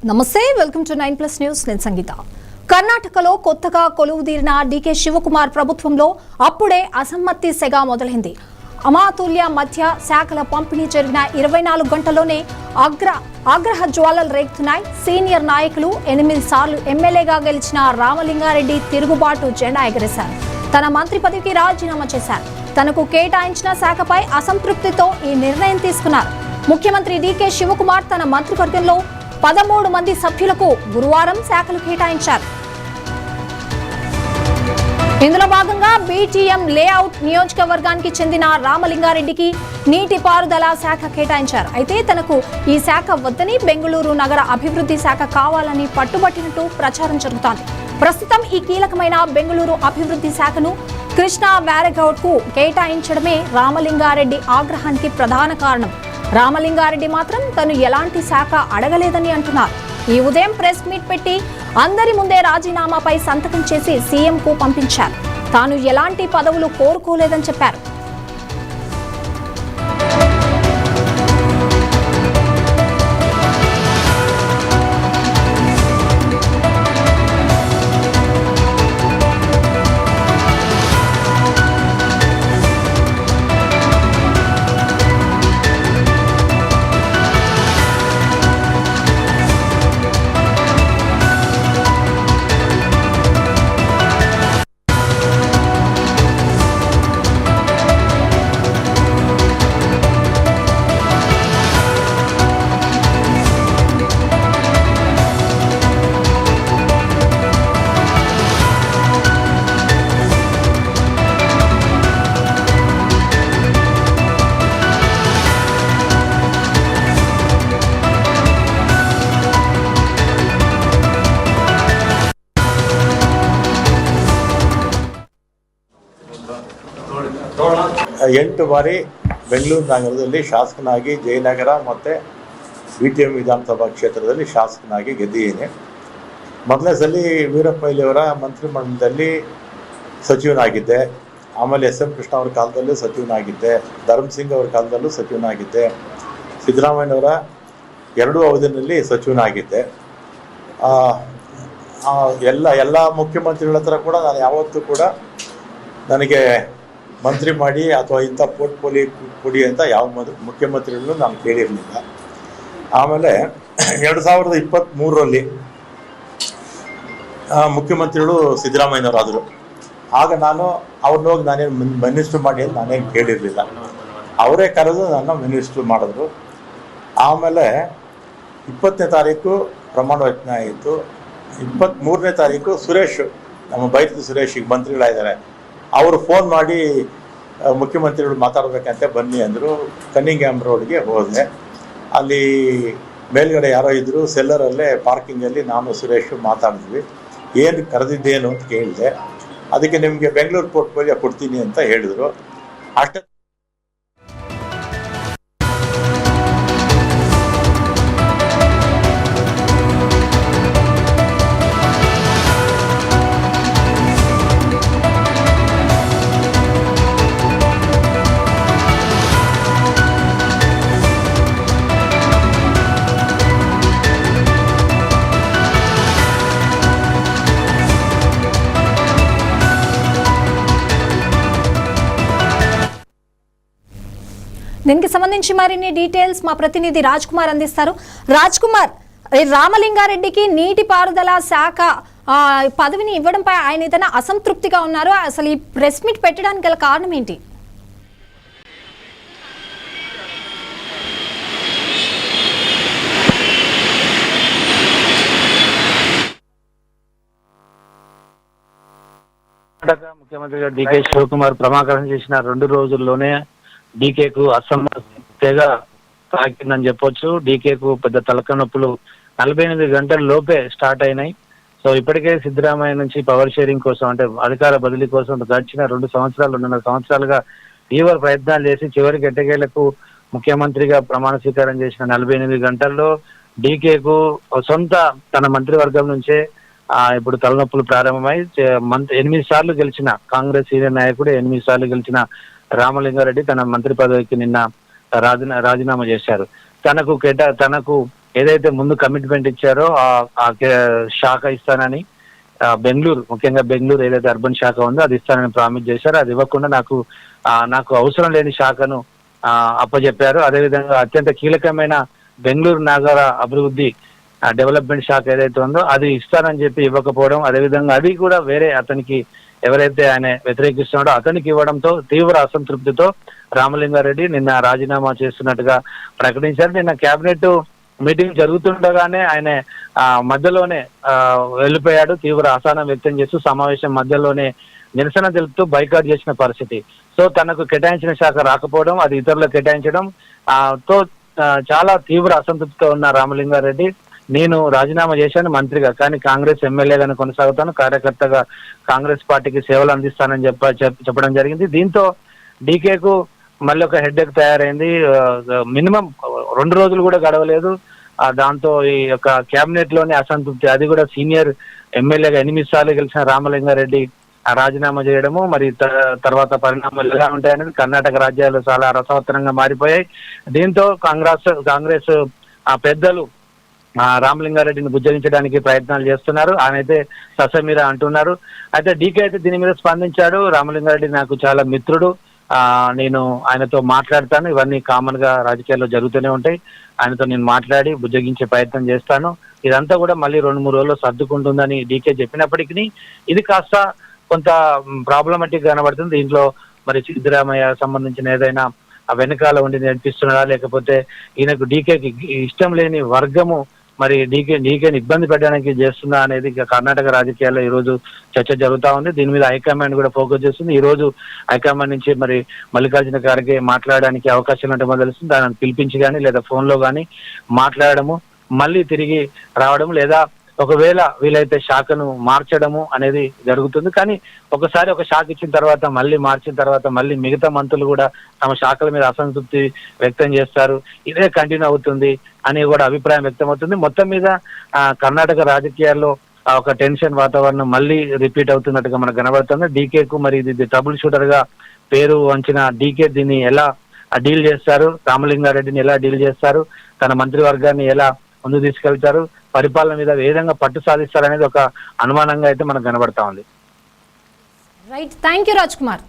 నమస్తే, welcome to 9+ news. నేను సంగీత. కర్ణాటకలో కొత్తగా కొలువుదీరిన డీకే శివకుమార్ ప్రభుత్వంలో అప్పుడే అసమ్మతి సెగ మొదలైంది. అమాతుల్య మధ్య శాఖల పంపిణీ జరిగిన 24 గంటల్లోనే ఆగ్రహ జ్వాలలు రేగుతున్నాయి. సీనియర్ నాయకులు 8 సార్లు ఎమ్మెల్యేగా గెలిచిన రామలింగారెడ్డి తిరుగుబాటు జెండా ఎగరేశారు. తన మంత్రి పదవికి రాజీనామా చేశారు. తనకు కేటాయించిన శాఖపై అసంతృప్తితో ఈ నిర్ణయం తీసుకున్నారు. ముఖ్యమంత్రి డీకే శివకుమార్ తన మంత్రివర్గంలో 13 మంది సభ్యులకు గురువారం శాఖలు కేటాయించారు. ఇందులో భాగంగా బీటీఎం లేఅవుట్ నియోజకవర్గానికి చెందిన రామలింగారెడ్డికి నీటిపారుదల శాఖ కేటాయించారు. అయితే తనకు ఈ శాఖ వద్దని బెంగళూరు నగర అభివృద్ధి శాఖ కావాలని పట్టుబట్టినట్టు ప్రచారం జరుగుతోంది. ప్రస్తుతం ఈ కీలకమైన బెంగళూరు అభివృద్ధి శాఖను కృష్ణా వ్యారగౌడ్ కు కేటాయించడమే రామలింగారెడ్డి ఆగ్రహానికి ప్రధాన కారణం. రామలింగారెడ్డి మాత్రం తను ఎలాంటి శాఖ అడగలేదని అంటున్నారు. ఈ ఉదయం ప్రెస్ మీట్ పెట్టి అందరి ముందే రాజీనామాపై సంతకం చేసి సీఎంకు పంపించారు. తాను ఎలాంటి పదవులు కోరుకోలేదని చెప్పారు. ಎಂಟು ಬಾರಿ ಬೆಂಗಳೂರು ನಗರದಲ್ಲಿ ಶಾಸಕನಾಗಿ ಜಯನಗರ ಮತ್ತು BTM ವಿಧಾನಸಭಾ ಕ್ಷೇತ್ರದಲ್ಲಿ ಶಾಸಕನಾಗಿ ಗೆದ್ದಿದ್ದೀನಿ. ಮೊದಲನೇ ಸಲ ವೀರಪ್ಪ ಮೊಯ್ಲಿಯವರ ಮಂತ್ರಿಮಂಡಲದಲ್ಲಿ ಸಚಿವನಾಗಿದ್ದೆ. ಆಮೇಲೆ SM ಕೃಷ್ಣ ಅವರ ಕಾಲದಲ್ಲೂ ಸಚಿವನಾಗಿದ್ದೆ. ಧರ್ಮಸಿಂಗ್ ಅವರ ಕಾಲದಲ್ಲೂ ಸಚಿವನಾಗಿದ್ದೆ. ಸಿದ್ದರಾಮಯ್ಯನವರ 2 ಅವಧಿಯಲ್ಲಿ ಸಚಿವನಾಗಿದ್ದೆ. ಎಲ್ಲ ಮುಖ್ಯಮಂತ್ರಿಗಳ ಹತ್ರ ಕೂಡ ನಾನು ಯಾವತ್ತೂ ಕೂಡ ನನಗೆ ಮಂತ್ರಿ ಮಾಡಿ ಅಥವಾ ಇಂಥ ಪೋರ್ಟ್ಫೋಲಿಯೋ ಕೊಡಿ ಅಂತ ಯಾವ ಮುಖ್ಯಮಂತ್ರಿಗಳನ್ನು ನಾನು ಕೇಳಿರಲಿಲ್ಲ. ಆಮೇಲೆ 2023ರಲ್ಲಿ ಮುಖ್ಯಮಂತ್ರಿಗಳು ಸಿದ್ದರಾಮಯ್ಯನವರಾದರು. ಆಗ ನಾನು ಅವ್ರನ್ನ ಹೋಗಿ ನಾನೇನು ಮಿನಿಸ್ಟ್ರು ಮಾಡಿ ಅಂತ ನಾನೇನು ಕೇಳಿರಲಿಲ್ಲ. ಅವರೇ ಕರೆದು ನನ್ನ ಮಿನಿಸ್ಟ್ರು ಮಾಡಿದ್ರು. ಆಮೇಲೆ 20ನೇ ತಾರೀಕು ಪ್ರಮಾಣ ವಚನ ಆಯಿತು. 23ನೇ ತಾರೀಕು ಸುರೇಶ್, ನಮ್ಮ ಬೈರತಿ ಸುರೇಶ್ ಈಗ ಮಂತ್ರಿಗಳಾಗಿದ್ದಾರೆ, ಅವರು ಫೋನ್ ಮಾಡಿ ಮುಖ್ಯಮಂತ್ರಿಗಳು ಮಾತಾಡಬೇಕಂತೆ ಬನ್ನಿ ಅಂದರು. ಕನ್ನಿಂಗ್ಹ್ಯಾಮ್ ರೋಡ್ಗೆ ಹೋದೆ. ಅಲ್ಲಿ ಮೇಲ್ಗಡೆ ಯಾರೋ ಇದ್ದರು, ಸೆಲ್ಲರಲ್ಲೇ ಪಾರ್ಕಿಂಗಲ್ಲಿ ನಾನು ಸುರೇಶ್ ಮಾತಾಡಿದ್ವಿ. ಏನು ಕರೆದಿದ್ದೇನು ಅಂತ ಕೇಳಿದೆ. ಅದಕ್ಕೆ ನಿಮಗೆ ಬೆಂಗಳೂರು ಪೋರ್ಟ್ಫೋಲಿಯೋ ಕೊಡ್ತೀನಿ ಅಂತ ಹೇಳಿದರು. ಅಷ್ಟೇ దీనికి సంబంధించి మరిన్ని డీటెయిల్స్ మా ప్రతినిధి రాజ్ కుమార్ అందిస్తారు. రాజ్ కుమార్, రామలింగారెడ్డికి నీటిపారుదల శాఖ పదవిని ఇవ్వడంపై ఆయన ఏదైనా అసంతృప్తిగా ఉన్నారు. అసలు ఈ ప్రెస్ మీట్ పెట్టడానికి గల కారణం ఏంటి? ముఖ్యమంత్రిగా డీకే శివకుమార్ ప్రమాణం చేసిన 2 రోజుల్లోనే డీకేకు అసమ్మతిగా తాకిందని చెప్పొచ్చు. డీకేకు పెద్ద తలక నొప్పులు 48 గంటల లోపే స్టార్ట్ అయినాయి. సో ఇప్పటికే సిద్ధరామయ్య నుంచి పవర్ షేరింగ్ కోసం, అంటే అధికార బదిలీ కోసం గడిచిన 2.5 సంవత్సరాలుగా తీవ్ర ప్రయత్నాలు చేసి చివరికి ఎట్టకేలకు ముఖ్యమంత్రిగా ప్రమాణ స్వీకారం చేసిన 48 గంటల్లో డీకేకు సొంత తన మంత్రివర్గం నుంచే ఇప్పుడు తలనొప్పులు ప్రారంభమై 8 సార్లు గెలిచిన కాంగ్రెస్ సీనియర్ నాయకుడు 8 సార్లు గెలిచిన రామలింగారెడ్డి తన మంత్రి పదవికి నిన్న రాజీనామా చేశారు. తనకు ఏదైతే ముందు కమిట్మెంట్ ఇచ్చారో ఆ శాఖ ఇస్తానని బెంగళూరు, ముఖ్యంగా బెంగళూరు ఏదైతే అర్బన్ శాఖ ఉందో అది ఇస్తానని ప్రామిస్ చేశారో, అది ఇవ్వకుండా నాకు అవసరం లేని శాఖను అప్పచెప్పారు. అదేవిధంగా అత్యంత కీలకమైన బెంగళూరు నగర అభివృద్ధి డెవలప్మెంట్ శాఖ ఏదైతే ఉందో అది ఇస్తానని చెప్పి ఇవ్వకపోవడం, అదేవిధంగా అది కూడా వేరే అతనికి ఎవరైతే ఆయన వ్యతిరేకిస్తున్నాడో అతనికి ఇవ్వడంతో తీవ్ర అసంతృప్తితో రామలింగారెడ్డి నిన్న రాజీనామా చేస్తున్నట్టుగా ప్రకటించారు. నిన్న కేబినెట్ మీటింగ్ జరుగుతుండగానే ఆయన మధ్యలోనే వెళ్ళిపోయాడు. తీవ్ర అసహనం వ్యక్తం చేస్తూ సమావేశం మధ్యలోనే నిరసన తెలుపుతూ బైకాట్ చేసిన పరిస్థితి. సో తనకు కేటాయించిన శాఖ రాకపోవడం, అది ఇతరులకు కేటాయించడం తో చాలా తీవ్ర అసంతృప్తితో ఉన్న రామలింగారెడ్డి, నేను రాజీనామా చేశాను మంత్రిగా, కానీ కాంగ్రెస్ ఎమ్మెల్యేగానే కొనసాగుతాను, కార్యకర్తగా కాంగ్రెస్ పార్టీకి సేవలు అందిస్తానని చెప్పడం జరిగింది. దీంతో డీకేకు మళ్ళీ ఒక హెడ్ఏక్ తయారైంది. మినిమం 2 రోజులు కూడా గడవలేదు. దాంతో ఈ యొక్క కేబినెట్ లోని అసంతృప్తి, అది కూడా సీనియర్ ఎమ్మెల్యేగా 8 సార్లు గెలిచిన రామలింగారెడ్డి రాజీనామా చేయడము, మరి తర్వాత పరిణామాలు ఎలా ఉంటాయనేది కర్ణాటక రాజ్యాలు చాలా రసవత్తరంగా మారిపోయాయి. దీంతో కాంగ్రెస్ పెద్దలు రామలింగారెడ్డిని బుజ్జగించడానికి ప్రయత్నాలు చేస్తున్నారు. ఆయన అయితే ససమీర అంటున్నారు. అయితే డీకే అయితే దీని మీద స్పందించాడు. రామలింగారెడ్డి నాకు చాలా మిత్రుడు, నేను ఆయనతో మాట్లాడతాను, ఇవన్నీ కామన్ గా రాజకీయాల్లో జరుగుతూనే ఉంటాయి, ఆయనతో నేను మాట్లాడి బుజ్జగించే ప్రయత్నం చేస్తాను, ఇదంతా కూడా మళ్ళీ 2-3 రోజుల్లో సర్దుకుంటుందని డీకే చెప్పినప్పటికీ ఇది కాస్త కొంత ప్రాబ్లమాటిక్ కనబడుతుంది. దీంట్లో మరి సిద్ధరామయ్య సంబంధించిన ఏదైనా వెనకాల ఉండి నడిపిస్తున్నారా, లేకపోతే ఈయనకు డీకేకి ఇష్టం లేని వర్గము మరి డీకేని ఇబ్బంది పెట్టడానికి చేస్తుందా అనేది కర్ణాటక రాజకీయాల్లో ఈ రోజు చర్చ జరుగుతా ఉంది. దీని మీద హైకమాండ్ కూడా ఫోకస్ చేస్తుంది. ఈ రోజు హైకమాండ్ నుంచి మరి మల్లికార్జున ఖార్గే మాట్లాడడానికి అవకాశం ఉంటే తెలుస్తుంది. దానిని పిలిపించి కానీ లేదా ఫోన్ లో కానీ మాట్లాడము, మళ్ళీ తిరిగి రావడం, లేదా ఒకవేళ వీలైతే శాఖను మార్చడము అనేది జరుగుతుంది. కానీ ఒకసారి ఒక శాఖ ఇచ్చిన తర్వాత మళ్ళీ మార్చిన తర్వాత మళ్ళీ మిగతా మంత్రులు కూడా తమ శాఖల మీద అసంతృప్తి వ్యక్తం చేస్తారు, ఇదే కంటిన్యూ అవుతుంది అని కూడా అభిప్రాయం వ్యక్తం అవుతుంది. మొత్తం మీద కర్ణాటక రాజకీయాల్లో ఒక టెన్షన్ వాతావరణం మళ్ళీ రిపీట్ అవుతున్నట్టుగా మనకు కనబడుతుంది. డీకేకు మరి ఇది ట్రబుల్ షూటర్ గా పేరు వంచిన డీకే దీన్ని ఎలా డీల్ చేస్తారు, రామలింగారెడ్డిని ఎలా డీల్ చేస్తారు, తన మంత్రివర్గాన్ని ఎలా ముందు తీసుకెళ్తారు, పరిపాలన మీద ఏ విధంగా పట్టు సాధిస్తారనేది ఒక అనుమానంగా అయితే మనకు కనబడతా ఉంది. Right, thank you Raj Kumar.